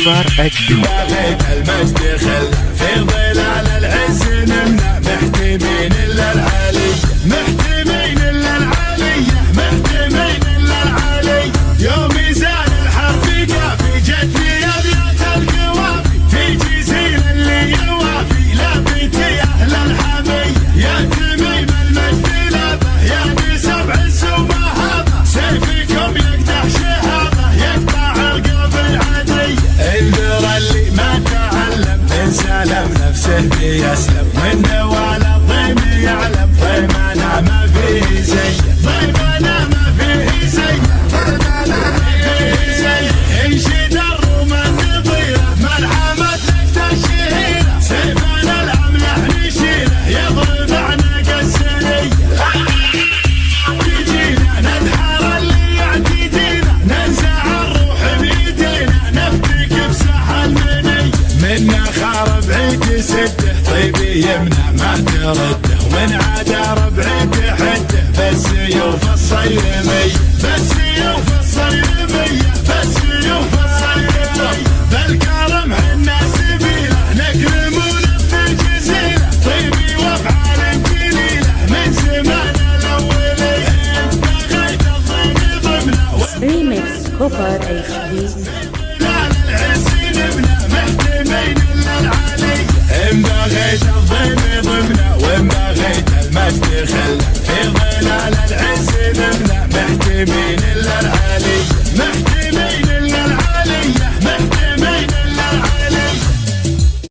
كوبر HD. بغيت المجد خل في ظلال العز نمنا محتمين الا العلي، محتمين الا العلي، محتمين الا العلي. يوم يزال الحرف قافي جتني ابيات القوافي في جزيل اللي يوافي لفتي اهل الحمي. يا تميم المجد لابه يا بسبع السما هذا سيفكم يقدح شهاده يقطع القلب العادي. انذر اللي ما تعلم ان سلم نفسه بيسلم منه ولا الضيم يعلم ضيمنا ما فيه زي، ضيمنا ما فيه زي، ضيمنا ما فيه زي. انشد الروم النظيره ملحمه نكته الشهيره سيفنا الاملح نشيله يضرب عنق السنيه. تجينا ندحر اللي يعتدينا ننزع الروح بيدينا نفتك بساح المنيه. منا خارب عيد سده طيبي يمنع ما ترده ومن عاد ربعي حده بالسيوف الصيرميه، بالسيوف الصيرميه، بالسيوف الصيرميه. بالكرم حنا سبيله نكرمون في الجزيله طيبي وافعال جليله من زمان الاولي. بغيت الضيم ضمنا Remix كوبر HD. إن بغيت الضيم ضمنا وإن بغيت المجد خلنا في ظلال العز نمنا محتمين إلا العلي.